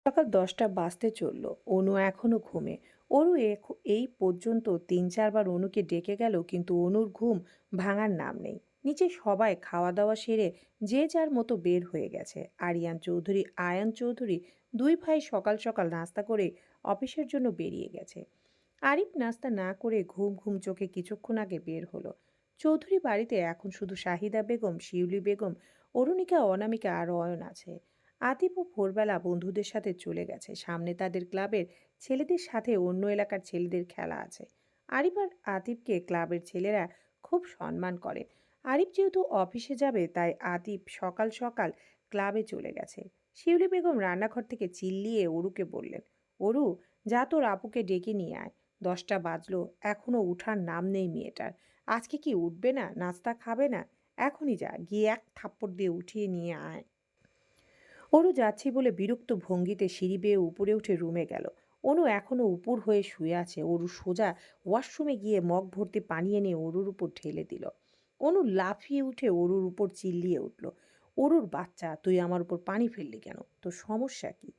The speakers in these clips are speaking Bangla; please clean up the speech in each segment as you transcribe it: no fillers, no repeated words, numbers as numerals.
সকাল ১০টা বাজতে চলল। অনু এখনো ঘুমে। অরু এই পর্যন্ত ৩-৪ বার অনুকে ডেকে গেল, কিন্তু অনুর ঘুম ভাঙার নাম নেই। নিচে সবাই খাওয়া দাওয়া সেরে যে যার মতো বের হয়ে গেছে। আরিয়ান চৌধুরী, আয়ান চৌধুরী ২ ভাই সকাল সকাল নাস্তা করে অফিসের জন্য বেরিয়ে গেছে। আরিফ নাস্তা না করে ঘুম ঘুম চোখে কিছুক্ষণ আগে বের হলো। চৌধুরী বাড়িতে এখন শুধু শাহিদা বেগম, শিউলি বেগম, অরুণিকা, অনামিকা আর অয়ন আছে। আতিফও ভোরবেলা বন্ধুদের সাথে চলে গেছে। সামনে তাদের ক্লাবের ছেলেদের সাথে অন্য এলাকার ছেলেদের খেলা আছে। আরিফ আর আতিফকে ক্লাবের ছেলেরা খুব সম্মান করে। আরিফ যেহেতু অফিসে যাবে, তাই আতিফ সকাল সকাল ক্লাবে চলে গেছে। শিউলি বেগম রান্নাঘর থেকে চিল্লিয়ে অরুকে বললেন, অরু, যা তোর আপুকে ডেকে নিয়ে আয়। ১০টা বাজলো, এখনো উঠার নাম নেই মেয়েটার। আজকে কি উঠবে না? নাস্তা খাবে না? এখনই যা, গিয়ে এক থাপ্পড় দিয়ে উঠিয়ে নিয়ে আয়। অনু যাচ্ছি বলে বিরক্ত ভঙ্গিতে সিঁড়ি বেয়ে উপরে উঠে রুমে গেল। অনু এখনো উপুর হয়ে শুয়ে আছে। অরু সোজা ওয়াশরুমে গিয়ে মগ ভর্তি পানি এনে অরুর উপর ঢেলে দিল। অনু লাফিয়ে উঠে অরুর উপর চিল্লিয়ে উঠল, অরুর বাচ্চা, তুই আমার উপর পানি ফেললি কেন? তোর সমস্যা কি?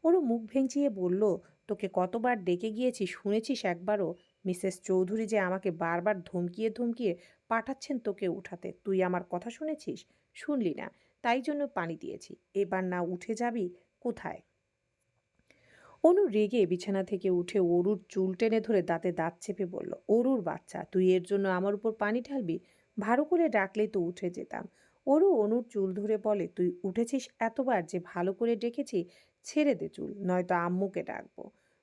অরু মুখ ভেঙচিয়ে বলল, তোকে কতবার ডেকে গিয়েছি, শুনেছিস একবারও? মিসেস চৌধুরী যে আমাকে বারবার ধমকিয়ে ধমকিয়ে পাঠাচ্ছেন তোকে উঠাতে, তুই আমার কথা শুনেছিস? শুনলি না, তাই জন্য পানি দিয়েছি। এবার না উঠে যাবি? কোথায়? অনু রেগে বিছানা থেকে উঠে অরুর চুল টেনে ধরে দাঁতে দাঁত চেপে বলল, অরুর বাচ্চা, তুই এর জন্য আমার উপর পানি ঢালবি? ভালো করে ডাকলেই তো উঠে যেতাম। অরু অনুর চুল ধরে বলে, তুই উঠেছিস এতবার যে ভালো করে ডেকেছি, ছেড়ে দে চুল, নয়তো আম্মুকে ডাকবো।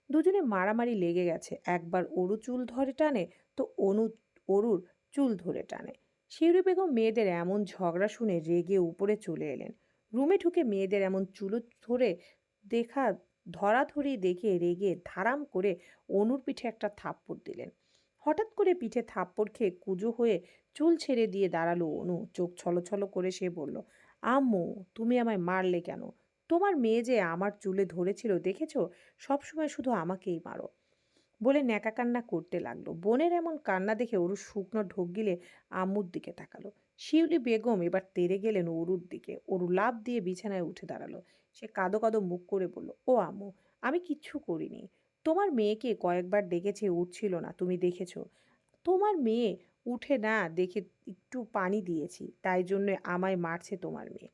দুজনে মারামারি লেগে গেছে। একবার অরু চুল ধরে টানে, তো অরুর চুল ধরে টানে। শিউরি বেগম মেয়েদের এমন ঝগড়া শুনে রেগে উপরে চলে এলেন। রুমে ঢুকে মেয়েদের এমন চুলো ধরে দেখা ধরাধরি দেখে রেগে ধারাম করে অনুর পিঠে একটা থাপ্পড় দিলেন। হঠাৎ করে পিঠে থাপ্পড় খেয়ে কুঁজো হয়ে চুল ছেড়ে দিয়ে দাঁড়ালো অনু। চোখ ছলছল করে সে বলল, আম্মু, তুমি আমায় মারলে কেন? তোমার মেয়ে যে আমার চুলে ধরেছিল দেখেছো? সবসময় শুধু আমাকেই মারো, বলে ন্যাকা কান্না করতে লাগলো। বোনের এমন কান্না দেখে অরু শুকনো ঢোক গিলে আম্মুর দিকে তাকালো। শিউলি বেগম এবার তেড়ে গেলেন অরুর দিকে। অরু লাফ দিয়ে বিছানায় উঠে দাঁড়ালো। সে কাঁদো কাঁদো মুখ করে বলল, ও আম্মু, আমি কিচ্ছু করিনি। তোমার মেয়েকে কয়েকবার ডেকেছে, উঠছিল না, তুমি দেখেছো? তোমার মেয়ে উঠে না দেখে একটু পানি দিয়েছি, তাই জন্য আমায় মারছে তোমার মেয়ে।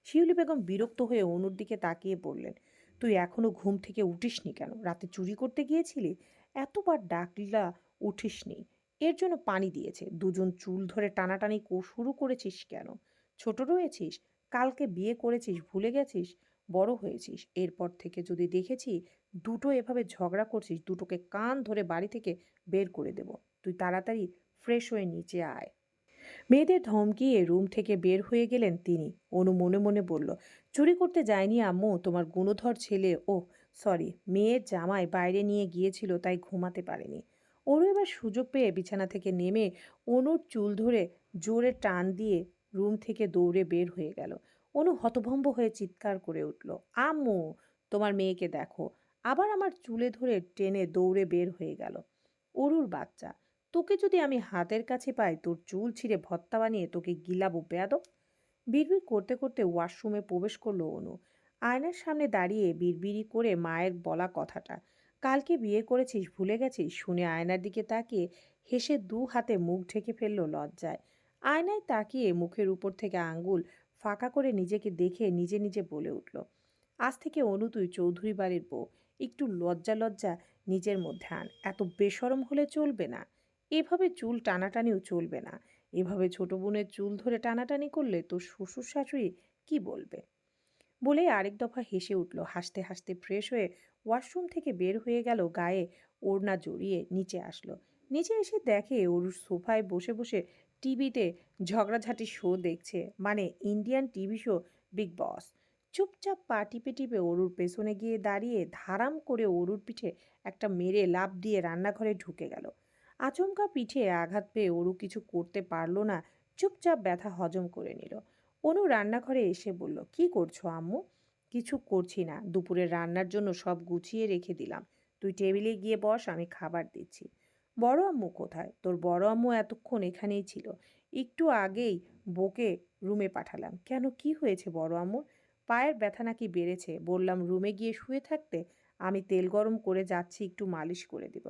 শিউলি বেগম বিরক্ত হয়ে অনুর দিকে তাকিয়ে বললেন, তুই এখনো ঘুম থেকে উঠিসনি কেন? রাতে চুরি করতে গিয়েছিলি? এতবার ডাকলা, উঠিসনি। এর জন্য পানি দিয়েছে। দুজন চুল ধরে টানাটানি শুরু করেছিস কেন? ছোট রয়েছিস? কালকে বিয়ে করেছিস, ভুলে গেছিস? বড় হয়েছিস, এরপর থেকে যদি দেখেছি দুটো এভাবে ঝগড়া করছিস, দুটোকে কান ধরে বাড়ি থেকে বের করে দেব। তুই তাড়াতাড়ি ফ্রেশ হয়ে নিচে আয়। মেয়েদের ধমকিয়ে রুম থেকে বের হয়ে গেলেন তিনি। অনু মনে মনে বলল, চুরি করতে যায়নি আম্মু, তোমার গুণধর ছেলে, ও সরি, মেয়ের জামাই বাইরে নিয়ে গিয়েছিল, তাই ঘুমাতে পারেনি। অনু এবার সুযোগ পেয়ে বিছানা থেকে নেমে অনুর চুল ধরে জোরে টান দিয়ে রুম থেকে দৌড়ে বের হয়ে গেল। অনু হতভম্ব হয়ে চিৎকার করে উঠল, আম্মু, তোমার মেয়েকে দেখো! আবার আমার চুলে ধরে টেনে দৌড়ে বের হয়ে গেল। অরুর বাচ্চা, তোকে যদি আমি হাতের কাছে পাই, তোর চুল ছিঁড়ে ভর্তা বানিয়ে তোকে গিলাবো বেয়াদব। বিড়বিড় করতে করতে ওয়াশরুমে প্রবেশ করলো অনু। আয়নার সামনে দাঁড়িয়ে বিড়বিড়ি করে মায়ের বলা কথাটা, কালকে বিয়ে করেছিস, ভুলে গেছিস, শুনে আয়নার দিকে তাকিয়ে হেসে দু হাতে মুখ ঢেকে ফেললো লজ্জায়। আয়নায় তাকিয়ে মুখের উপর থেকে আঙ্গুল ফাঁকা করে নিজেকে দেখে নিজে নিজে বলে উঠল, আজ থেকে অনু তুই চৌধুরী বাড়ির বউ। একটু লজ্জা লজ্জা নিজের মধ্যে আন। এত বেশরম হলে চলবে না। এভাবে চুল টানাটানিও চলবে না। এভাবে ছোট বোনের চুল ধরে টানাটানি করলে তোর শ্বশুর শাশুড়ি কি বলবে? বলে আরেক দফা হেসে উঠল। হাসতে হাসতে ফ্রেশ হয়ে ওয়াশরুম থেকে বের হয়ে গেল। গায়ে ওড়না জড়িয়ে নিচে আসলো। নিচে এসে দেখে অরুর সোফায় বসে বসে টিভিতে ঝগড়াঝাটি শো দেখছে, মানে ইন্ডিয়ান টিভি শো বিগ বস। চুপচাপ পা টিপে টিপে অরুর পেছনে গিয়ে দাঁড়িয়ে ধারাম করে অরুর পিঠে একটা মেরে লাফ দিয়ে রান্নাঘরে ঢুকে গেল। আচমকা পিঠে আঘাত পেয়ে অরু কিছু করতে পারল না, চুপচাপ ব্যথা হজম করে নিল। অনু রান্নাঘরে এসে বলল, কি করছো আম্মু? কিছু করছি না, দুপুরের রান্নার জন্য সব গুছিয়ে রেখে দিলাম। তুই টেবিলে গিয়ে বস, আমি খাবার দিচ্ছি। বড় আম্মু কোথায়? তোর বড় আম্মু এতক্ষণ এখানেই ছিল। একটু আগেই বকে রুমে পাঠালাম। কেন, কি হয়েছে বড় আম্মুর? পায়ের ব্যথা নাকি বেড়েছে। বললাম রুমে গিয়ে শুয়ে থাকতে। আমি তেল গরম করে যাচ্ছি, একটু মালিশ করে দিব।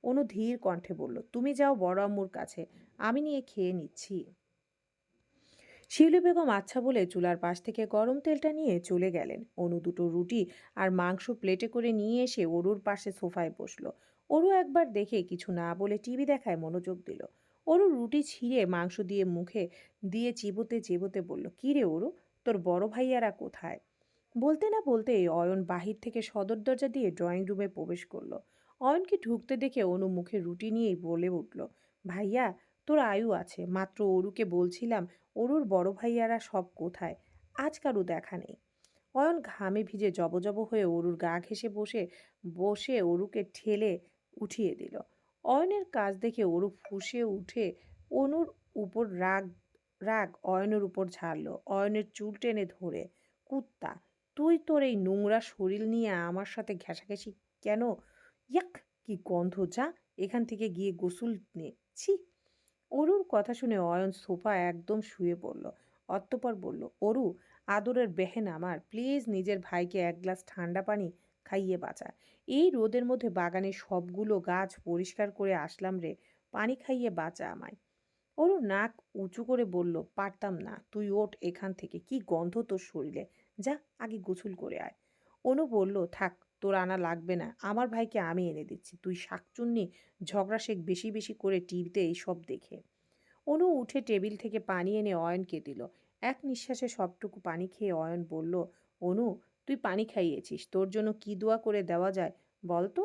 অনু ধীর কণ্ঠে বলল, তুমি যাও বড় আম্মুর কাছে, আমি নিয়ে খেয়ে নিচ্ছি। শিউলি বেগম আচ্ছা বলে চুলার পাশ থেকে গরম তেলটা নিয়ে চলে গেলেন। অনু দুটো রুটি আর মাংস প্লেটে করে নিয়ে এসে অরুর পাশে সোফায় বসলো। অরু একবার দেখে কিছু না বলে টিভি দেখায় মনোযোগ দিল। অরু রুটি ছিঁড়ে মাংস দিয়ে মুখে দিয়ে চিবোতে চিবোতে বলল, কি রে অরু, তোর বড় ভাইয়ারা কোথায়? বলতে না বলতেই অয়ন বাহির থেকে সদর দরজা দিয়ে ড্রয়িং রুমে প্রবেশ করলো। অয়নকে ঢুকতে দেখে অনু মুখে রুটি নিয়েই বলে উঠল, ভাইয়া, তোর আয়ু আছে, মাত্র অরুকে বলছিলাম অরুর বড় ভাইয়ারা সব কোথায়, আজ কারু দেখা নেই। অয়ন ঘামে ভিজে জবজব হয়ে অরুর গা ঘেঁষে বসে বসে অরুকে ঠেলে উঠিয়ে দিল। অয়নের কাজ দেখে অরু ফুঁসে উঠে অনুর উপর রাগ রাগ অয়নের উপর ঝাড়ল। অয়নের চুল টেনে ধরে, কুত্তা, তুই তোর এই নোংরা শরীর নিয়ে আমার সাথে ঘেঁষাঘেঁষি কেন? ইয়াক, কি গন্ধ, যা এখান থেকে গিয়ে গোসল নে, ছি। অরুর কথা শুনে অয়ন সোফা একদম শুয়ে পড়ল। অতঃপর বলল, অরু, আদরের বেহেন আমার, প্লিজ নিজের ভাইকে এক গ্লাস ঠান্ডা পানি খাইয়ে বাঁচা। এই রোদের মধ্যে বাগানের সবগুলো গাছ পরিষ্কার করে আসলাম রে, পানি খাইয়ে বাঁচা আমায়। অরু নাক উঁচু করে বলল, পারতাম না, তুই ওঠ এখান থেকে, কি গন্ধ তোর শরীরে, যা আগে গোসল করে আয়। অনু বলল, থাক, তোর আনা লাগবে না, আমার ভাইকে আমি এনে দিচ্ছি, তুই শাকচুন্নি ঝগড়া শেখ বেশি বেশি করে টিভিতে এইসব দেখে। অনু উঠে টেবিল থেকে পানি এনে অয়নকে দিল। এক নিঃশ্বাসে সবটুকু পানি খেয়ে অয়ন বলল, অনু, তুই পানি খাইয়েছিস, তোর জন্য কি দোয়া করে দেওয়া যায় বল তো?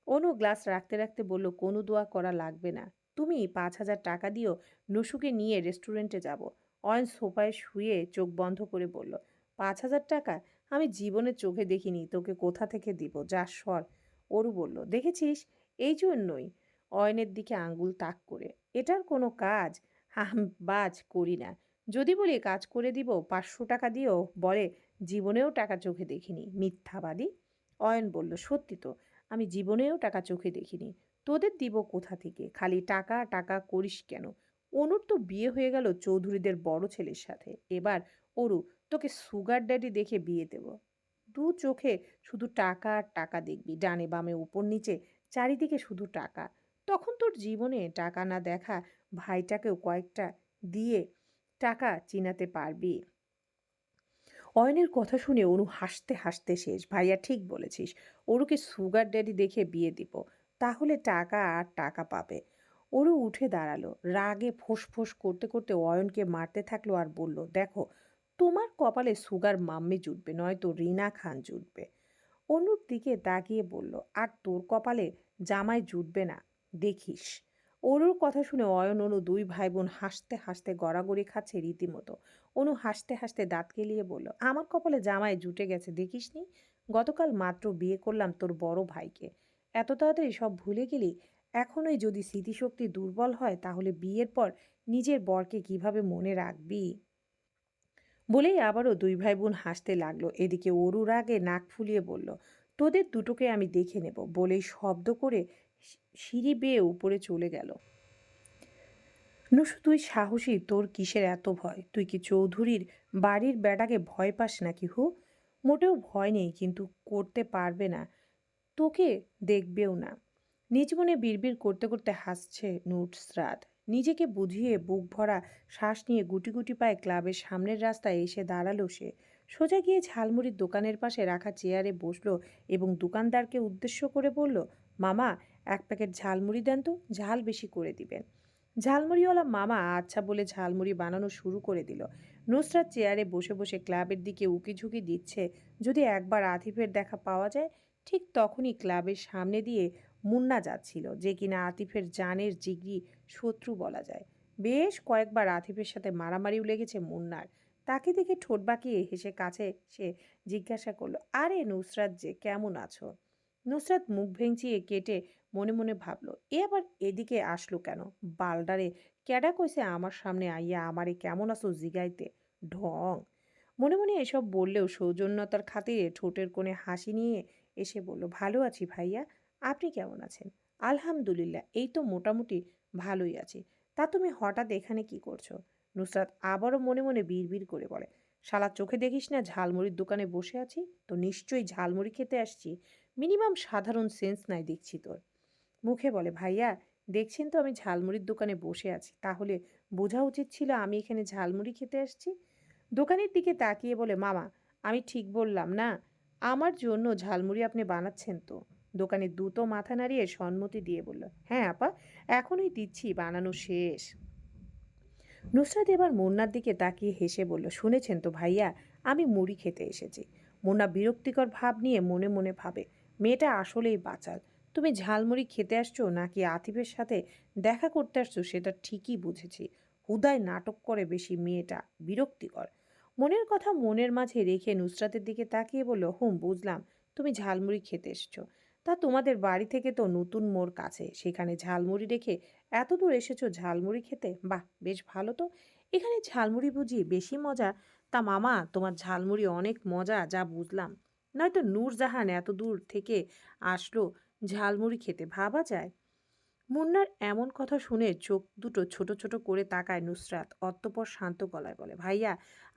অনু গ্লাস রাখতে রাখতে বলল, কোনো দোয়া করা লাগবে না, তুমি 5,000 টাকা দিও, নসুকে নিয়ে রেস্টুরেন্টে যাব। অয়ন সোফায় শুয়ে চোখ বন্ধ করে বলল, 5,000 টাকা? আমি জীবনে চোখে দেখিনি, তোকে কোথা থেকে দিব, যা সর। অরু বলল, দেখেছিস, এই জন্যই। অয়নের দিকে আঙ্গুল তাক করে, এটার কোনো কাজ বাজ করি না। যদি বলি কাজ করে দিব, 500 টাকা দিও, বলে জীবনেও টাকা চোখে দেখিনি, মিথ্যাবাদী। অয়ন বলল, সত্যি তো, আমি জীবনেও টাকা চোখে দেখিনি, তোদের দিব কোথা থেকে, খালি টাকা টাকা করিস কেন? অনুর তো বিয়ে হয়ে গেল চৌধুরীদের বড় ছেলের সাথে, এবার অরু, তোকে সুগার ড্যাডি দেখে বিয়ে দেব। দু চোখে শুধু টাকা আর টাকা দেখবি, ডানে বামে উপর নিচে চারিদিকে শুধু টাকা। তখন তোর জীবনে টাকা না দেখা ভাইটাকেও কয়েকটা দিয়ে টাকা চিনাতে পারবি। অয়নের কথা শুনে অনু হাসতে হাসতে শেষ। ভাইয়া ঠিক বলেছিস, ওরুকে সুগার ড্যাডি দেখে বিয়ে দিব, তাহলে টাকা আর টাকা পাবে। ওরু উঠে দাঁড়ালো, রাগে ফোঁস করতে করতে অয়নকে মারতে থাকলো আর বলল, দেখো, তোমার কপালে সুগার মাম্মি জুটবে, নয়তো রিনা খান জুটবে। অনুর দিকে তাকিয়ে বলল, আর তোর কপালে জামাই জুটবে না, দেখিস। অরুর কথা শুনে অয়ন অনু দুই ভাই বোন হাসতে হাসতে গড়াগড়ি খাচ্ছে রীতিমতো। অনু হাসতে হাসতে দাঁত কেলিয়ে বলল, আমার কপালে জামাই জুটে গেছে দেখিসনি, গতকাল মাত্র বিয়ে করলাম তোর বড় ভাইকে। এত তাড়াতাড়ি সব ভুলে গেলি? এখনই যদি স্মৃতিশক্তি দুর্বল হয়, তাহলে বিয়ের পর নিজের বরকে কিভাবে মনে রাখবি? বলেই আবারও দুই ভাই বোন হাসতে লাগলো। এদিকে অরু রাগে নাক ফুলিয়ে বলল, তোদের দুটোকে আমি দেখে নেব, বলেই শব্দ করে সিঁড়ি বেয়ে উপরে চলে গেল। নুসু, তুই সাহসী, তোর কিসের এত ভয়? তুই কি চৌধুরীর বাড়ির বেটাকে ভয় পাস নাকি হু? মোটেও ভয় নেই, কিন্তু করতে পারবে না, তোকে দেখবেও না। নিজ মনে বিড়বিড় করতে করতে হাসছে নুসরাত। নিজেকে বুঝিয়ে বুক ভরা শ্বাস নিয়ে গুটি গুটি পায়ে ক্লাবের সামনের রাস্তায় এসে দাঁড়ালো সে। সোজা গিয়ে ঝালমুড়ির দোকানের পাশে রাখা চেয়ারে বসলো এবং দোকানদারকে উদ্দেশ্য করে বলল, মামা, এক প্যাকেট ঝালমুড়ি দেন তো, ঝাল বেশি করে দিবেন। ঝালমুড়িওয়ালা মামা আচ্ছা বলে ঝালমুড়ি বানানো শুরু করে দিল। নুসরাত চেয়ারে বসে বসে ক্লাবের দিকে উকিঝুঁকি দিচ্ছে, যদি একবার আতিফের দেখা পাওয়া যায়। ঠিক তখনই ক্লাবের সামনে দিয়ে মুন্না যাচ্ছিল, যে কিনা আতিফের জানের জিগরি শত্রু বলা যায়। বেশ কয়েকবার আতিফের সাথে মারামারিও লেগেছে মুন্নার। তাকে দেখে ঠোঁট বাঁকিয়ে হেসে কাছে সে জিজ্ঞাসা করলো, আরে নুসরাত যে, কেমন আছো? নুসরাত মুখ ভেঙচিয়ে কেটে মনে মনে ভাবলো, এ আবার এদিকে আসলো কেন? বালডারে ক্যাডা কইছে আমার সামনে আইয়া আমারে কেমন আছো জিগাইতে, ঢং। মনে মনে এসব বললেও সৌজন্যতার খাতিরে ঠোঁটের কোণে হাসি নিয়ে এসে বলল, ভালো আছি ভাইয়া, আপনি কেমন আছেন? আলহামদুলিল্লাহ, এই তো মোটামুটি ভালোই আছি। তা তুমি হঠাৎ এখানে কি করছো? নুসরাত আবারও মনে মনে বিড়বিড় করে বলে, শালা চোখে দেখিস না ঝালমুড়ির দোকানে বসে আছি? তো নিশ্চয়ই ঝালমুড়ি খেতে আসছি। মিনিমাম সাধারণ সেন্স নাই দেখছি তোর। মুখে বলে, ভাইয়া দেখছেন তো আমি ঝালমুড়ির দোকানে বসে আছি, তাহলে বোঝা উচিত ছিল আমি এখানে ঝালমুড়ি খেতে আসছি। দোকানের দিকে তাকিয়ে বলে, মামা আমি ঠিক বললাম না? আমার জন্য ঝালমুড়ি আপনি বানাচ্ছেন তো? দোকানের দ্রুত মাথা নাড়িয়ে সম্মতি দিয়ে বলল, হ্যাঁ আপা, এখনই দিচ্ছি, বানানো শেষ। নুসরাত এবার মুন্নার দিকে তাকিয়ে হেসে বলল, শুনেছেন তো ভাইয়া, আমি মুড়ি খেতে এসেছি। মুন্না বিরক্তিকর ভাব নিয়ে মনে মনে ভাবে, মেয়েটা আসলেই বাচাল। তুমি ঝালমুড়ি খেতে আসছো নাকি আতিফের সাথে দেখা করতে আসছো সেটা ঠিকই বুঝেছি। হুদায় নাটক করে বেশি মেয়েটা, বিরক্তিকর। মনের কথা মনের মাঝে রেখে নুসরাতের দিকে তাকিয়ে বলল, হুম বুঝলাম, তুমি ঝালমুড়ি খেতে এসছো। তা তোমাদের বাড়ি থেকে তো নতুন মোড় কাছে, সেখানে ঝালমুড়ি রেখে এত দূর এসেছো ঝালমুড়ি খেতে? বাহ, বেশ ভালো তো। এখানে ঝালমুড়ি বুঝি বেশি মজা? তা মামা তোমার ঝালমুড়ি অনেক মজা যা বুঝলাম। নয়তো নূরজাহান এত দূর থেকে আসলো ঝালমুড়ি খেতে, ভাবা যায়? মুন্নার এমন কথা শুনে চোখ দুটো ছোট ছোট করে তাকায় নুসরাত। অতঃপর শান্ত গলায় বলে, ভাইয়া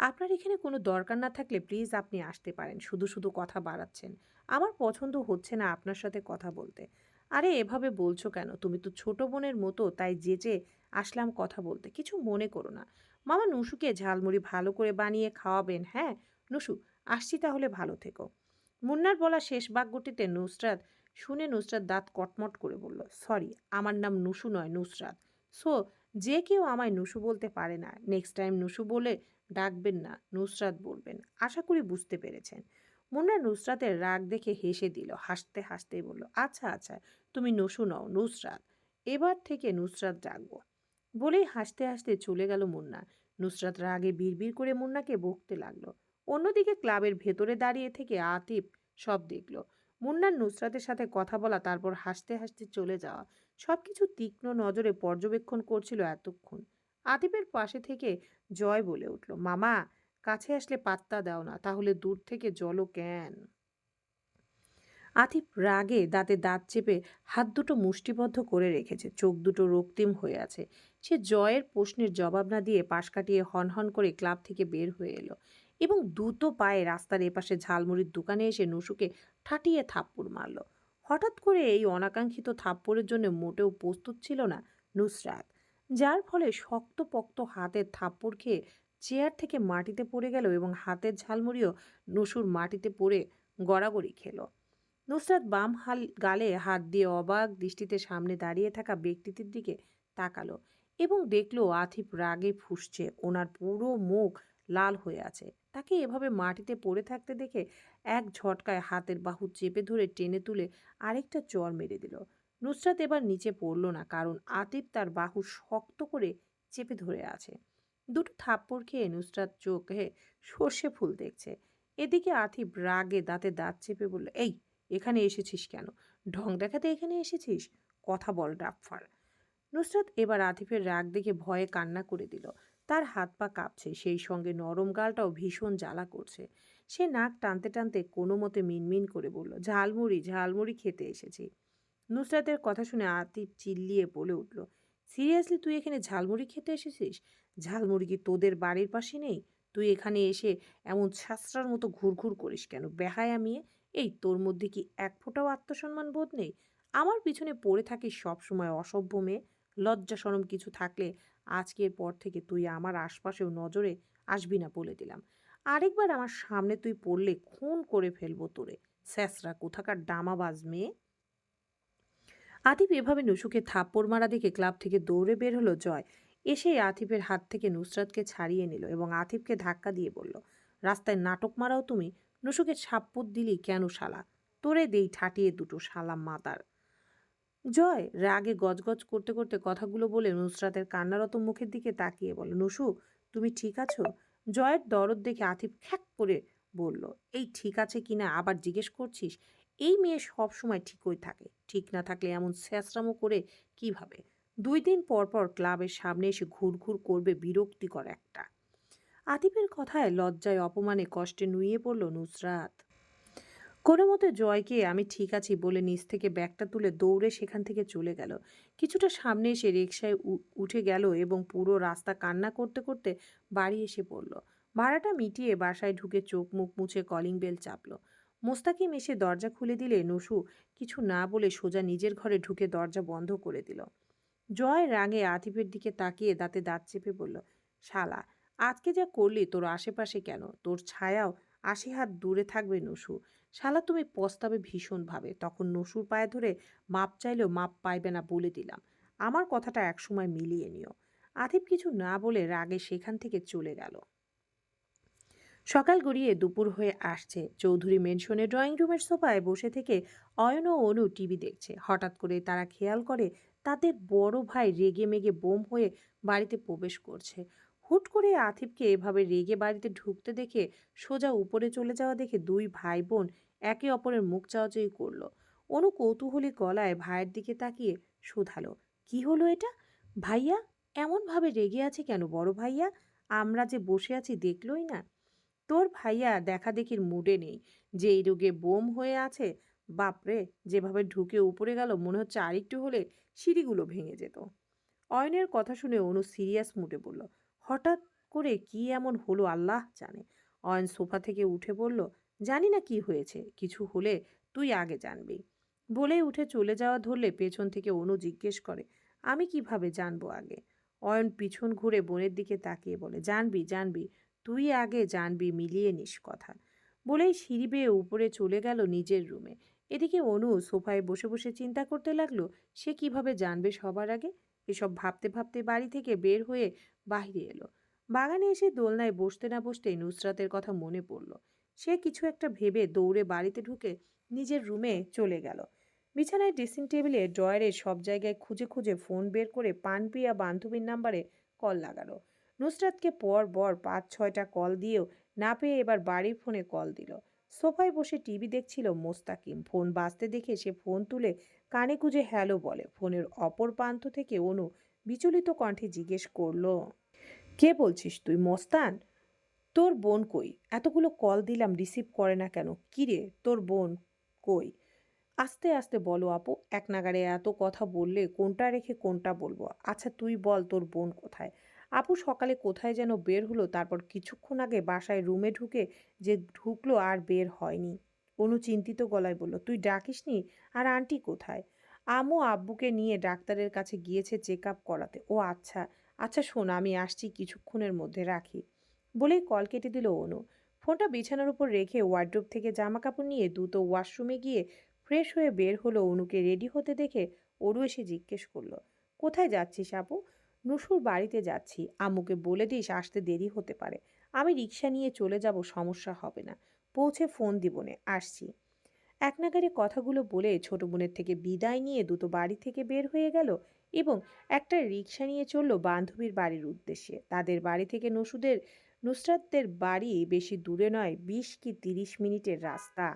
আপনার এখানে কোনো দরকার না থাকলে প্লিজ আপনি আসতে পারেন, শুধু শুধু কথা বাড়াচ্ছেন। আমার পছন্দ হচ্ছে না আপনার সাথে কথা বলতে। আরে এভাবে বলছো কেন? তুমি তো ছোট বোনের মতো, তাই যেচে আসলাম কথা বলতে, কিছু মনে করো না। মামা নুসুকে ঝালমুড়ি ভালো করে বানিয়ে খাওয়াবেন, হ্যাঁ? নুসু, আসছি তাহলে, ভালো থেকো। মুন্নার বলা শেষ বাক্যটিতে নুসরাত দাঁত কটমট করে বলল, সরি, আমার নাম নুসু নয়, নুসরাত। সো যে কেউ আমায় নুসু বলতে পারে না। নেক্সট টাইম নুসু বলে ডাকবেন না, নুসরাত বলবেন। আশা করি বুঝতে পেরেছেন। মুন্না নুসরাতের রাগ দেখে হেসে দিল, হাসতে হাসতেই বলল, আচ্ছা আচ্ছা, তুমি নুসু নও, নুসরাত। এবার থেকে নুসরাত ডাকবো। বলেই হাসতে হাসতে চলে গেল মুন্না। নুসরাত রাগে বিড়বিড় করে মুন্নাকে বকতে লাগলো। অন্যদিকে ক্লাবের ভেতরে দাঁড়িয়ে থেকে আতিফ সব দেখল। মুন্নার নুসরাতের সাথে কথা বলা, তারপর হাসতে হাসতে চলে যাওয়া, সবকিছু তীক্ষ্ণ নজরে পর্যবেক্ষণ করছিল এতক্ষণ। আতিফের পাশে থেকে জয় বলে উঠল, মামা কাছে আসলে পাত্তা দাও না, তাহলে দূর থেকে জলো কেন? আতিফ রাগে দাঁতে দাঁত চেপে হাত দুটো মুষ্টিবদ্ধ করে রেখেছে, চোখ দুটো রক্তিম হয়ে আছে। সে জয়ের প্রশ্নের জবাব না দিয়ে পাশ কাটিয়ে হনহন করে ক্লাব থেকে বের হয়ে এলো এবং দ্রুত পায়ে রাস্তার এপাশে ঝালমুড়ির দোকানে এসে নুসুকে ঠাটিয়ে থাপ্পড় মারল। হঠাৎ করে এই অনাকাঙ্ক্ষিত থাপ্পড়ের জন্য মোটেও প্রস্তুত ছিল না নুসরাত, যার ফলে শক্তপোক্ত হাতের থাপ্পড় খেয়ে চেয়ার থেকে মাটিতে পড়ে গেল এবং হাতের ঝালমুড়িও নুসুর মাটিতে পড়ে গড়াগড়ি খেলো। নুসরাত বাম গালে হাত দিয়ে অবাক দৃষ্টিতে সামনে দাঁড়িয়ে থাকা ব্যক্তিটির দিকে তাকালো এবং দেখলো আথিফ রাগে ফুঁসছে, ওনার পুরো মুখ লাল হয়ে আছে। তাকে এভাবে মাটিতে পড়ে থাকতে দেখে এক ঝটকায় হাতের বাহু চেপে ধরে টেনে তুলে আরেকটা চড় মেরে দিল। নুসরাত এবার নিচে পড়ল না, কারণ আতিফ তার বাহু শক্ত করে চেপে ধরে আছে। দুটো থাপ্পড় খেয়ে নুসরাত চোখে সর্ষে ফুল দেখছে। এদিকে আতিফ রাগে দাঁতে দাঁত চেপে বলল, এই এখানে এসেছিস কেন? ঢং দেখাতে এখানে এসেছিস? কথা বল ডাফার। নুসরাত এবার আতিফের রাগ দেখে ভয়ে কান্না করে দিল। তার হাত পা কাঁপছে, সেই সঙ্গে নরম গালটাও ভীষণ জ্বালা করছে। সে নাক টানতে টানতে কোনো মতে মিনমিন করে বলল, ঝালমুড়ি ঝালমুড়ি খেতে এসেছি। নুসরাতের কথা শুনে আতিফ চিল্লিয়ে বলে উঠল, সিরিয়াসলি তুই এখানে ঝালমুড়ি খেতে এসেছিস? ঝালমুড়ি কি তোদের বাড়ির পাশে নেই? তুই এখানে এসে এমন ছ্যাঁচড়ার মতো ঘুরঘুর করিস কেন, বেহায়া মেয়ে? এই তোর মধ্যে কি এক ফোঁটাও আত্মসম্মান বোধ নেই? আমার পিছনে পড়ে থাকিস সবসময়, অসভ্য মেয়ে। লজ্জা শরম কিছু থাকলে আজকের পর থেকে তুই আমার আশপাশেও নজরে আসবি না বলে দিলাম। আরেকবার আমার সামনে তুই পড়লে খুন করে ফেলবো তোরে, স্যাঁচড়া কোথাকার ডামাবাজ মেয়ে। আতিফ এভাবে নুসুকে থাপ্পড় মারা দেখে ক্লাব থেকে দৌড়ে বের হলো জয়। এসেই আতিফের হাত থেকে নুসরাতকে ছাড়িয়ে নিল এবং আতিফকে ধাক্কা দিয়ে বলল, রাস্তায় নাটক মারাও তুমি? নুসুকে ছাপ্পড় দিলি কেন শালা? তোরে দেই ঠাটিয়ে দুটো শালা মাতার। জয় রাগে গজগজ করতে করতে কথাগুলো বলে নুসরাতের কান্নারত মুখের দিকে তাকিয়ে বলল, নুসু তুমি ঠিক আছো? জয়ের দরদ দেখে আতিফ খ্যাক করে বলল, এই ঠিক আছে কিনা আবার জিজ্ঞেস করছিস? এই মেয়ে সব সময় ঠিকই থাকে, ঠিক না থাকলে এমন স্যাঁচরামো করে কিভাবে? 2 দিন পর পর ক্লাবের সামনে এসে ঘুরঘুর করবে, বিরক্তিকর একটা। আতিফের কথায় লজ্জায় অপমানে কষ্টে নুয়ে পড়ল নুসরাত। কোনো মতে জয়কে আমি ঠিক আছি বলে নিচ থেকে ব্যাগটা তুলে দৌড়ে সেখান থেকে চলে গেল। কিছুটা সামনে এসে রিকশায় উঠে গেল এবং পুরো রাস্তা কান্না করতে করতে বাড়ি এসে পড়ল। ভাড়াটা মিটিয়ে বাসায় ঢুকে চোখ মুখ মুছে কলিং বেল চাপলো। মোস্তাকিম এসে দরজা খুলে দিলে নসু কিছু না বলে সোজা নিজের ঘরে ঢুকে দরজা বন্ধ করে দিল। জয় রাগে আতিফের দিকে তাকিয়ে দাঁতে দাঁত চেপে বলল, শালা, আজকে যা করলি তোর আশেপাশে কেন, তোর ছায়াও ৮০ হাত দূরে থাকবে নসু। শালা তুমি পস্তাবে ভীষণভাবে। তখন নসুর পায়ে ধরে মাপ চাইলেও মাপ পাইবে না বলে দিলাম। আমার কথাটা একসময় মিলিয়ে নিও। আতিফ কিছু না বলে রাগে সেখান থেকে চলে গেল। সকাল গড়িয়ে দুপুর হয়ে আসছে। চৌধুরী মেনশনের ড্রয়িং রুমের সোফায় বসে থেকে অয়ন ও অনু টিভি দেখছে। হঠাৎ করে তারা খেয়াল করে তাদের বড় ভাই রেগে মেগে বোম হয়ে বাড়িতে প্রবেশ করছে। হুট করে আতিফকে এভাবে রেগে বাড়িতে ঢুকতে দেখে সোজা উপরে চলে যাওয়া দেখে দুই ভাই বোন একে অপরের মুখ চাওয়াচাওয়ি করলো। অনু কৌতূহলী গলায় ভাইয়ের দিকে তাকিয়ে শুধালো, কি হলো এটা? ভাইয়া এমন ভাবে রেগে আছে কেন বড় ভাইয়া? আমরা যে বসে আছি দেখলোই না? তোর ভাইয়া দেখাদেখির মুডে নেই, যে এই রোগে বোম হয়ে আছে। বাপরে, যেভাবে ঢুকে উপরে গেল মনে হচ্ছে আরেকটু হলে সিঁড়িগুলো ভেঙে যেত। অয়নের কথা শুনে অনু সিরিয়াস মুডে বলল, হঠাৎ করে কি এমন হলো আল্লাহ জানে। অয়ন সোফা থেকে উঠে বলল, জানি না কি হয়েছে, কিছু হলে তুই আগে জানবি। বলে উঠে চলে যাওয়া ধরলে পেছন থেকে অনু জিজ্ঞেস করে, আমি কিভাবে জানবো আগে? অয়ন পিছন ঘুরে বোনের দিকে তাকিয়ে বলে, জানবি জানবি, তুই আগে জানবি, মিলিয়ে নিস কথা। বলেই সিঁড়ি বেয়ে উপরে চলে গেল নিজের রুমে। এদিকে অনু সোফায় বসে বসে চিন্তা করতে লাগলো, সে কিভাবে জানবে সবার আগে। এসব ভাবতে ভাবতে বাড়ি থেকে বের হয়ে বাইরে এলো। বাগানে এসে দোলনায় বসতে না বসতেই নুসরাতের কথা মনে পড়ল। সে কিছু একটা ভেবে দৌড়ে বাড়িতে ঢুকে নিজের রুমে চলে গেল। বিছানায় ড্রেসিং টেবিলে ড্রয়ারে সব জায়গায় খুঁজে খুঁজে ফোন বের করে পানপিয়া বান্ধবীর নাম্বারে কল লাগালো। নুসরাতকে পর ৫-৬টা কল দিয়েও না পেয়ে এবার বাড়ির ফোনে কল দিল। সোফায় বসে টিভি দেখছিল মোস্তাকিম। ফোন বাজতে দেখে সে ফোন তুলে কানে গুঁজে হ্যালো বলে। ফোনের অপর প্রান্ত থেকে অনু বিচলিত কণ্ঠে জিজ্ঞেস করলো, কে বলছিস তুই মস্তান? তোর বোন কই? এতগুলো কল দিলাম, রিসিভ করে না কেন? কিরে, তোর বোন কই? আস্তে আস্তে বলো আপু, এক নাগাড়ে এত কথা বললে কোনটা রেখে কোনটা বলবো? আচ্ছা তুই বল, তোর বোন কোথায়? আপু সকালে কোথায় যেন বের হলো, তারপর কিছুক্ষণ আগে বাসায় রুমে ঢুকে যে ঢুকলো আর বের হয়নি। অনু চিন্তিত গলায় বলল, তুই ডাকিসনি? আর আন্টি কোথায়? আম্মু আব্বুকে নিয়ে ডাক্তারের কাছে গিয়েছে চেক আপ করাতে। ও আচ্ছা, আচ্ছা শোন, আমি আসছি কিছুক্ষণের মধ্যে, রাখি। বলেই কল কেটে দিল অনু। ফোনটা বিছানার উপর রেখে ওয়ার্ড্রোব থেকে জামা কাপড় নিয়ে দ্রুত ওয়াশরুমে গিয়ে ফ্রেশ হয়ে বের হলো। অনুকে রেডি হতে দেখে অরু এসে জিজ্ঞেস করলো, কোথায় যাচ্ছিস আপু? নুসুর বাড়িতে যাচ্ছি। আম্মুকে বলে দিস আসতে দেরি হতে পারে। আমি রিক্সা নিয়ে চলে যাব, সমস্যা হবে না। পৌঁছে ফোন দিবনে, আসছি। এক নাগাড়ে কথাগুলো বলে ছোট বোনের থেকে বিদায় নিয়ে দ্রুত বাড়ি থেকে বের হয়ে গেল এবং একটা রিক্সা নিয়ে চলল বান্ধবীর বাড়ির উদ্দেশ্যে। তাদের বাড়ি থেকে নুসরাতদের বাড়ি বেশি দূরে নয়, ২০ কি ৩০ মিনিটের রাস্তা।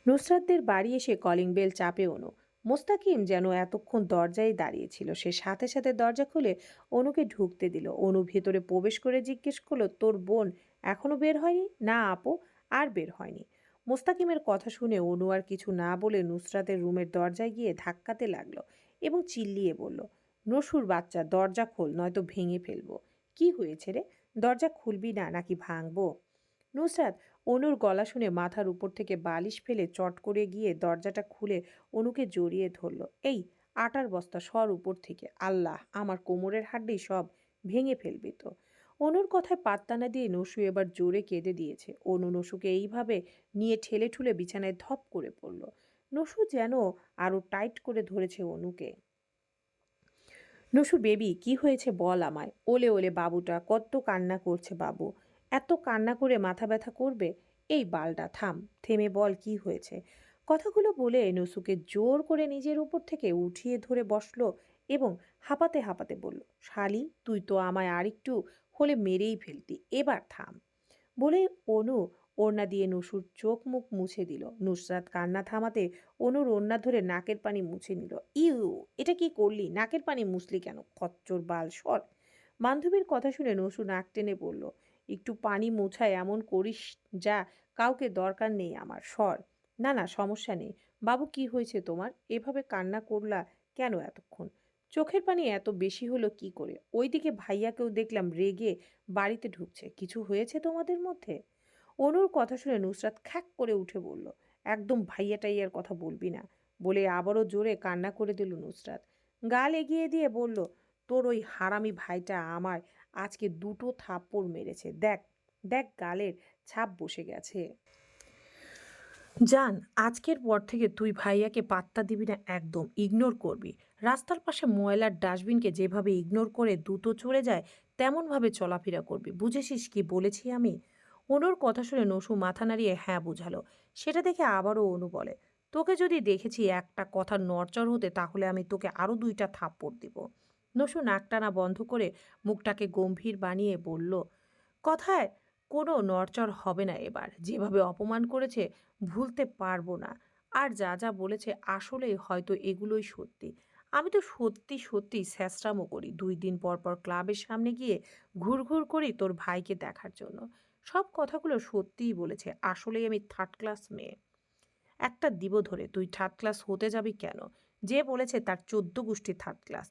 নুসরাতদের বাড়ি এসে কলিং বেল চাপে অনু। মোস্তাকিম যেন এতক্ষণ দরজায় দাঁড়িয়েছিল। সে সাথে সাথে দরজা খুলে অনুকে ঢুকতে দিল। অনু ভেতরে প্রবেশ করে জিজ্ঞেস করলো, তোর বোন এখনো বের হয়নি? না আপু, আর বের হয়নি। মোস্তাকিমের কথা শুনে অনু আর কিছু না বলে নুসরাতের রুমের দরজায় গিয়ে ধাক্কাতে লাগলো এবং চিল্লিয়ে বলল, নসুর বাচ্চা, দরজা খোল, নয়তো ভেঙে ফেলবো। কি হয়েছে রে? দরজা খুলবি না নাকি ভাঙবো? নুসরাত অনুর গলা শুনে মাথার উপর থেকে বালিশ ফেলে চট করে গিয়ে দরজাটা খুলে অনুকে জড়িয়ে ধরল। এই আটার বস্তা সর উপর থেকে, আল্লাহ, আমার কোমরের হাড্ডি সব ভেঙে ফেলবি তো। অনুর কথায় পাত্তা না দিয়ে নসু এবার জোরে কেঁদে দিয়েছে। অনু নসুকে এইভাবে নিয়ে ঠেলে ঠুলে বিছানায় ধপ করে পড়ল। নসু যেন আরো টাইট করে ধরেছে অনুকে। নসু বেবি, কি হয়েছে বল আমায়। ওলে ওলে বাবুটা কত কান্না করছে বাবু। এত কান্না করে মাথা ব্যথা করবে? এই বালটা থাম, থেমে বল কি হয়েছে। কথাগুলো বলে নসুকে জোর করে নিজের উপর থেকে উঠিয়ে ধরে বসলো এবং হাঁপাতে হাঁপাতে বলল, শালি, তুই তো আমায় আরেকটু হলে মেরেই ফেলতি, এবার থাম। বলে অনু ওড়না দিয়ে নসুর চোখ মুখ মুছে দিল। নুসরাত কান্না থামাতে অনুর ওড়না ধরে নাকের পানি মুছে নিল। ইউ, এটা কি করলি? নাকের পানি মুছলি কেন? খচ্চর বাল, সর। বান্ধবীর কথা শুনে নসু নাক টেনে পড়ল। একটু পানি মোছায় এমন করিস যা, কাউকে দরকার নেই আমার, সর। না না, সমস্যা নেই। বাবু কি হয়েছে তোমার? এভাবে কান্না করলা কেন এতক্ষণ? চোখের পানি এত বেশি হলো কি করে? ওইদিকে ভাইয়াকেও দেখলাম রেগে বাড়িতে ঢুকছে। কিছু হয়েছে তোমাদের মধ্যে? অনুর কথা শুনে নুসরাত খ্যাঁক করে উঠে বলল, একদম ভাইয়া টাইয়ার কথা বলবি না, বলে আবারও জোরে কান্না করে দিল নুসরাত। গাল এগিয়ে দিয়ে বলল, তোর ওই হারামি ভাইটা আমায় আজকে দুটো থাপ্পড় মেরেছে। দেখ, দেখ গালের ছাপ বসে গেছে। জান, আজকের পর থেকে তুই ভাইয়াকে পাত্তা দিবি না, একদম ইগনোর করবি। রাস্তার পাশে ময়লার ডাস্টবিনকে যেভাবে ইগনোর করে দ্রুত চলে যায় তেমনভাবে চলাফেরা করবি, বুঝেছিস কি বলেছি আমি? অনুর কথা শুনে নসু মাথা নাড়িয়ে হ্যাঁ বুঝালো। সেটা দেখে আবারও অনু বলে, তোকে যদি দেখেছি একটা কথা নড়চড় হতে তাহলে আমি তোকে আরও দুইটা থাপ্পড় দিব। নসু নাক টানা বন্ধ করে মুখটাকে গম্ভীর বানিয়ে বলল, কথায় কোনো নড়চড় হবে না এবার। যেভাবে অপমান করেছে ভুলতে পারবো না। আর যা যা বলেছে আসলেই হয়তো এগুলোই সত্যি। আমি তো সত্যি সত্যি স্যাঁচরামো করি। 2 দিন পর পর ক্লাবের সামনে গিয়ে ঘুরঘুর করি তোর ভাইকে দেখার জন্য। সব কথাগুলো সত্যিই বলেছে। আসলেই আমি থার্ড ক্লাস মেয়ে। একটা দিব ধরে, তুই থার্ড ক্লাস হতে যাবি কেন? যে বলেছে তার 14 গোষ্ঠী থার্ড ক্লাস।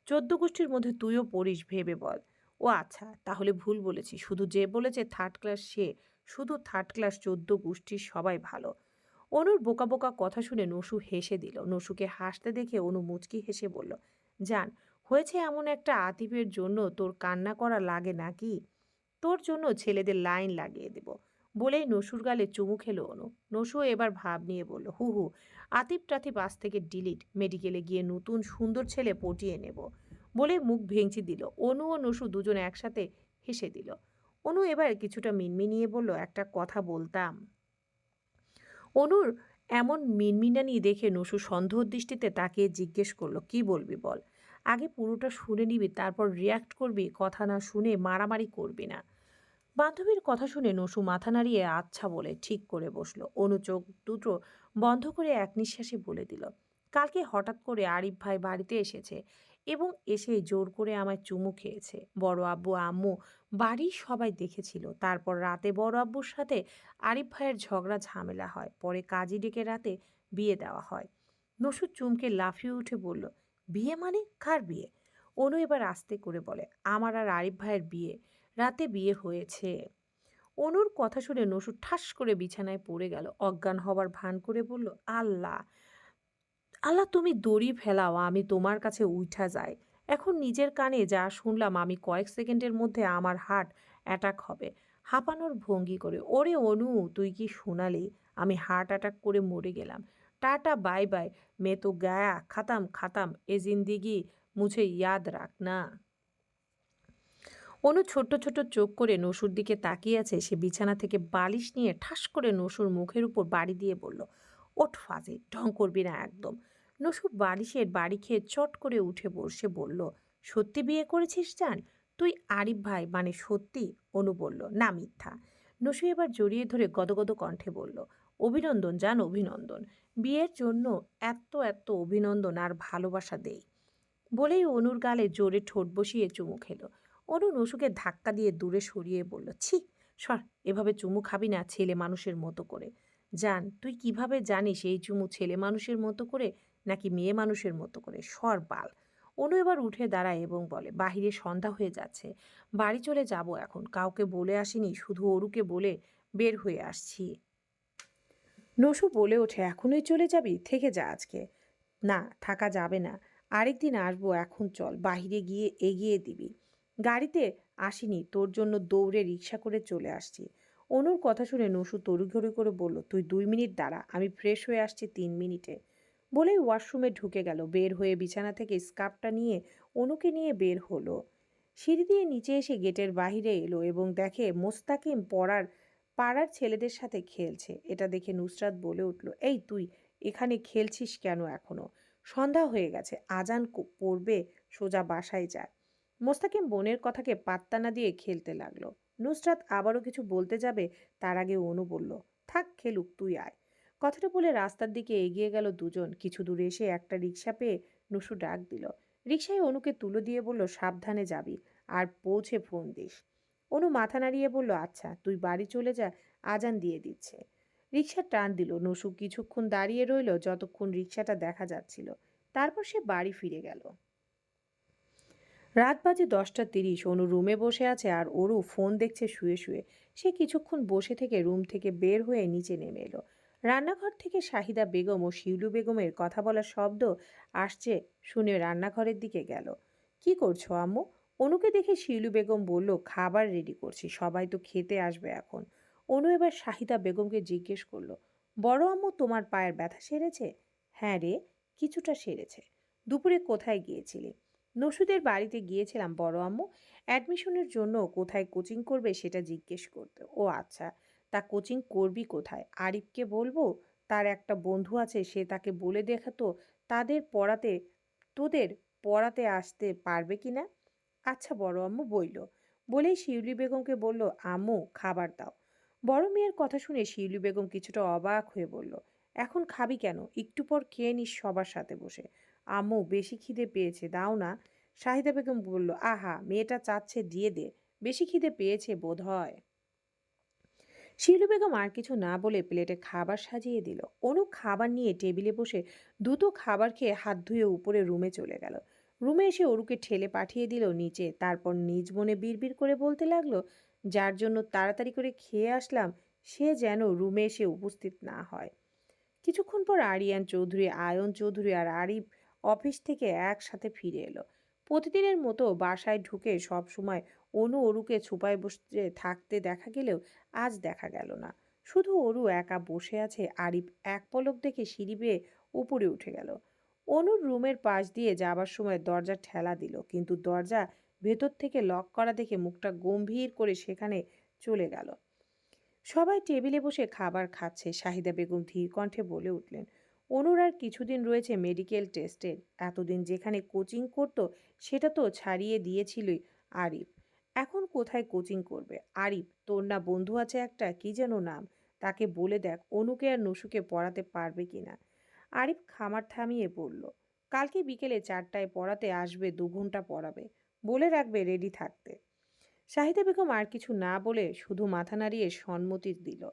14 গোষ্ঠীর মধ্যে তুইও পড়িস, ভেবে বল। ও আচ্ছা, তাহলে ভুল বলেছি। শুধু যে বলেছে থার্ড ক্লাস সে শুধু থার্ড ক্লাস, 14 গোষ্ঠীর সবাই ভালো। অনুর বোকা বোকা কথা শুনে নসু হেসে দিল। নসুকে হাসতে দেখে অনু মুচকি হেসে বলল, জান, হয়েছে এমন একটা আতিফের জন্য তোর কান্না করা লাগে নাকি? তোর জন্য ছেলেদের লাইন লাগিয়ে দেব। বলেই নসুর গালে চুমু খেলো অনু। নসু এবার ভাব নিয়ে বলল, হু হু, আতিফ টাতিফ আজ থেকে ডিলিট। মেডিকেলে গিয়ে নতুন সুন্দর ছেলে পটিয়ে নেব। বলে মুখ ভেঙচি দিল। অনু ও নসু দুজন একসাথে হেসে দিল। অনু এবার কিছুটা মিনমিনিয়ে বলল, একটা কথা বলতাম। অনুর এমন মিনমিনানি দেখে নসু সন্দেহ দৃষ্টিতে তাকিয়ে জিজ্ঞেস করলো, কি বলবি বল। আগে পুরোটা শুনে নিবি, তারপর রিয়াক্ট করবি। কথা না শুনে মারামারি করবি না। বান্ধবীর কথা শুনে নসু মাথা নাড়িয়ে আচ্ছা বলে ঠিক করে বসলো। অনু চোখ দুটো বন্ধ করে এক নিঃশ্বাসে বলে দিল, কালকে হঠাৎ করে আরিফ ভাই বাড়িতে এসেছে এবং এসে জোর করে আমায় চুমু খেয়েছে। বড় আব্বু আম্মু বাড়ির সবাই দেখেছিল। তারপর রাতে বড় আব্বুর সাথে আরিফ ভাইয়ের ঝগড়া ঝামেলা হয়। পরে কাজী ডেকে রাতে বিয়ে দেওয়া হয়। নসু চুমকে লাফিয়ে উঠে বলল, বিয়ে মানে কার বিয়ে? অনু এবার আস্তে করে বলে, আমার আর আরিফ ভাইয়ের বিয়ে। রাতে বিয়ে হয়েছে। অনুর কথা শুনে নসু ঠাস করে বিছানায় পড়ে গেল। অজ্ঞান হবার ভান করে বলল, আল্লাহ, আল্লাহ তুমি দড়ি ফেলাও, আমি তোমার কাছে উঠা যাই। এখন নিজের কানে যা শুনলাম আমি কয়েক সেকেন্ডের মধ্যে আমার হার্ট অ্যাটাক হবে। হাঁপানোর ভঙ্গি করে, ওরে অনু, তুই কি শোনালি? আমি হার্ট অ্যাটাক করে মরে গেলাম। টাটা বাই বাই, মে তো গায়া খাতাম খাতাম এ জিন্দিগি, মুঝে ইয়াদ রাখ না। অনু ছোট্ট ছোট্ট চোখ করে নসুর দিকে তাকিয়ে আছে। সে বিছানা থেকে বালিশ নিয়ে ঠাস করে নসুর মুখের উপর বাড়ি দিয়ে বলল, ওঠ ফাজিল, ঢং করবি না একদম। নসু বালিশের বাড়ি খেয়ে চট করে উঠে বসে বলল, সত্যি বিয়ে করেছিস জান? তুই আরিফ ভাই মানে সত্যি? অনু বলল, না মিথ্যা। নসু এবার জড়িয়ে ধরে গদগদ কণ্ঠে বলল, অভিনন্দন জান, অভিনন্দন। বিয়ের জন্য এত এত অভিনন্দন আর ভালোবাসা দেই। বলেই অনুর গালে জোরে ঠোঁট বসিয়ে চুমু খেলো। অনু নসুকে ধাক্কা দিয়ে দূরে সরিয়ে বলল, ছি, সর, এভাবে চুমু খাবি না ছেলে মানুষের মতো করে। জান, তুই কিভাবে জানিস এই চুমু ছেলে মানুষের মতো করে নাকি মেয়ে মানুষের মতো করে? সর বাল। অনু এবার উঠে দাঁড়ায় এবং বলে, বাহিরে সন্ধ্যা হয়ে যাচ্ছে, বাড়ি চলে যাব এখন। কাউকে বলে আসিনি, শুধু অরুকে বলে বের হয়ে আসছি। নসু বলে ওঠে, এখনই চলে যাবি? থেকে যা আজকে। না, থাকা যাবে না। আরেকদিন আসবো, এখন চল। বাহিরে গিয়ে এগিয়ে দিবি। গাড়িতে আসিনি, তোর জন্য দৌড়ে রিক্সা করে চলে আসছি। অনুর কথা শুনে নসু তড়িঘড়ি করে বলল, তুই 2 মিনিট দাঁড়া, আমি ফ্রেশ হয়ে আসছি 3 মিনিটে। বলেই ওয়াশরুমে ঢুকে গেল। বের হয়ে বিছানা থেকে স্কার্ফটা নিয়ে অনুকে নিয়ে বের হলো। সিঁড়ি দিয়ে নিচে এসে গেটের বাহিরে এলো এবং দেখে মোস্তাকিম পাড়ার ছেলেদের সাথে খেলছে। এটা দেখে নুসরাত বলে উঠল, এই তুই এখানে খেলছিস কেন এখনো? সন্ধ্যা হয়ে গেছে, আজান পড়বে, সোজা বাসায় যায়। মোস্তাকিম বোনের কথাকে পাত্তা না দিয়ে খেলতে লাগলো। নুসরাত আবারও কিছু বলতে যাবে, তার আগে অনু বলল, থাক খেলুক, তুই আয়। কথাটা বলে রাস্তার দিকে এগিয়ে গেল দুজন। কিছু দূরে এসে একটা রিক্সা পেয়ে নুসু ডাক দিল। রিক্সায় অনুকে তুলে দিয়ে বলল, সাবধানে যাবি, আর পৌঁছে ফোন দিস। অনু মাথা নাড়িয়ে বলল, আচ্ছা, তুই বাড়ি চলে যা, আজান দিয়ে দিচ্ছে। রিক্সা টান দিল। নসু কিছুক্ষণ দাঁড়িয়ে রইল যতক্ষণ রিক্সাটা দেখা যাচ্ছিল। তারপর সে বাড়ি ফিরে গেল। রাত বাজে 10টা 30। অনু রুমে বসে আছে আর অরু ফোন দেখছে শুয়ে শুয়ে। সে কিছুক্ষণ বসে থেকে রুম থেকে বের হয়ে নিচে নেমে এলো। রান্নাঘর থেকে শাহিদা বেগম ও শিউলু বেগমের কথা বলার শব্দ আসছে শুনে রান্নাঘরের দিকে গেল। কি করছো আম্মু? অনুকে দেখে শিউলু বেগম বলল, খাবার রেডি করছি, সবাই তো খেতে আসবে এখন। অনু এবার শাহিদা বেগমকে জিজ্ঞেস করলো, বড় আম্মু তোমার পায়ের ব্যথা সেরেছে? হ্যাঁ রে, কিছুটা সেরেছে। দুপুরে কোথায় গিয়েছিলি? নসুদের বাড়িতে গিয়েছিলাম বড় আম্মু। অ্যাডমিশনের জন্য কোথায় কোচিং করবে সেটা জিজ্ঞেস করতে। ও আচ্ছা, তা কোচিং করবি কোথায়? আরিফকে বলবো, তার একটা বন্ধু আছে, সে তাকে বলে দেখাতো তাদের পড়াতে তোদের পড়াতে আসতে পারবে কিনা। আচ্ছা বড় আম্মু বইল। বলেই শিউলি বেগমকে বলল, আম্মু খাবার দাও। বড় মেয়ের কথা শুনে শিউলি বেগম কিছুটা অবাক হয়ে বলল, এখন খাবি কেন? একটু পর খেয়ে নিস সবার সাথে বসে। আম্মু বেশি খিদে পেয়েছে, দাও না। শাহিদা বেগম বলল, আহা মেয়েটা চাচ্ছে, দিয়ে দে, বেশি খিদে পেয়েছে বোধ হয়। শিলু বেগম আর কিছু না বলে প্লেটে খাবার সাজিয়ে দিল। অনু খাবার নিয়ে টেবিলে বসে দ্রুত খাবার খেয়ে হাত ধুয়ে উপরে রুমে চলে গেল। রুমে এসে অরুকে ঠেলে পাঠিয়ে দিল নিচে, তারপর নিজ মনে বিড়বিড় করে বলতে লাগলো, যার জন্য তাড়াতাড়ি করে খেয়ে আসলাম সে যেন রুমে এসে উপস্থিত না হয়। কিছুক্ষণ পর আরিয়ান চৌধুরী, আয়ন চৌধুরী আর আরিফ অফিস থেকে একসাথে ফিরে এলো। প্রতিদিনের মতো বাসায় ঢুকে সব সময় অনু অরুকে ছুপায় বসে থাকতে দেখা গেলেও আজ দেখা গেল না। শুধু অরু একা বসে আছে। আরিফ এক পলক দেখে সিঁড়ি বেয়ে উপরে উঠে গেল। অনুর রুমের পাশ দিয়ে যাবার সময় দরজা ঠেলা দিল, কিন্তু দরজা ভেতর থেকে লক করা দেখে মুখটা গম্ভীর করে সেখানে চলে গেল। সবাই টেবিলে বসে খাবার খাচ্ছে। শাহিদা বেগম ধীর কণ্ঠে বলে উঠলেন, অনুর আর কিছুদিন রয়েছে মেডিকেল টেস্টের। এতদিন যেখানে কোচিং করতো সেটা তো ছাড়িয়ে দিয়েছিলই আরিফ। এখন কোথায় কোচিং করবে? আরিফ, তোর না বন্ধু আছে একটা, কি যেন নাম, তাকে বলে দেখ অনুকে আর নসুকে পড়াতে পারবে কিনা। আরিফ খামার থামিয়ে বলল, কালকে বিকেলে 4টায় পড়াতে আসবে, 2 ঘন্টা পড়াবে, বলে রাখবে রেডি থাকতে। শাহিদা বেগম আর কিছু না বলে শুধু মাথা নাড়িয়ে সম্মতি দিল।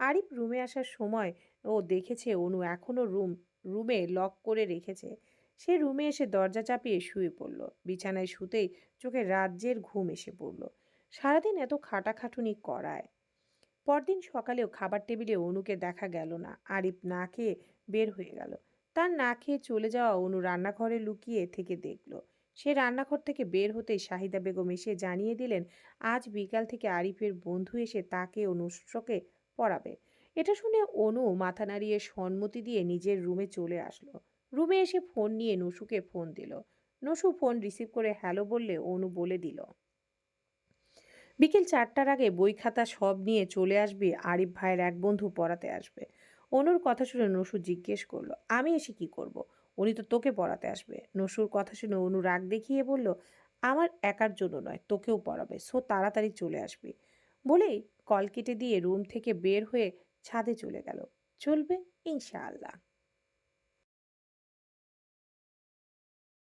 আরিফ রুমে আসার সময় ও দেখেছে অনু এখনো রুমে লক করে রেখেছে। সে রুমে এসে দরজা চাপিয়ে শুয়ে পড়ল। বিছানায় শুতেই চোখে রাজ্যের ঘুম এসে পড়ল। সারাদিন এত খাটাখাটুনি করায়। পরদিন সকালেও খাবার টেবিলে অনুকে দেখা গেল না। আরিফ না খেয়ে বের হয়ে গেল। তার না খেয়ে চলে যাওয়া অনু রান্নাঘরে লুকিয়ে থেকে দেখল। সে রান্নাঘর থেকে বের হতেই শাহিদা বেগম এসে জানিয়ে দিলেন, আজ বিকাল থেকে আরিফের বন্ধু এসে তাকে ও নুসরতকে পড়াবে। এটা শুনে অনু মাথা নাড়িয়ে সম্মতি দিয়ে নিজের রুমে চলে আসলো। রুমে এসে ফোন নিয়ে নসুকে ফোন দিল। নসু ফোন রিসিভ করে হ্যালো বললে অনু বলে দিল, বিকেল 4টার আগে বই খাতা সব নিয়ে চলে আসবি, আরিফ ভাইয়ের এক বন্ধু পড়াতে আসবে। অনুর কথা শুনে নসু জিজ্ঞেস করলো, আমি এসে কি করব? উনি তো তোকে পড়াতে আসবে। নসুর কথা শুনে অনু রাগ দেখিয়ে বলল, আমার একার জন্য নয়, তোকেও পড়াবে, সো তাড়াতাড়ি চলে আসবি। বলেই কল কেটে দিয়ে রুম থেকে বের হয়ে ছাদে চলে গেল। চলবে ইনশাআল্লাহ।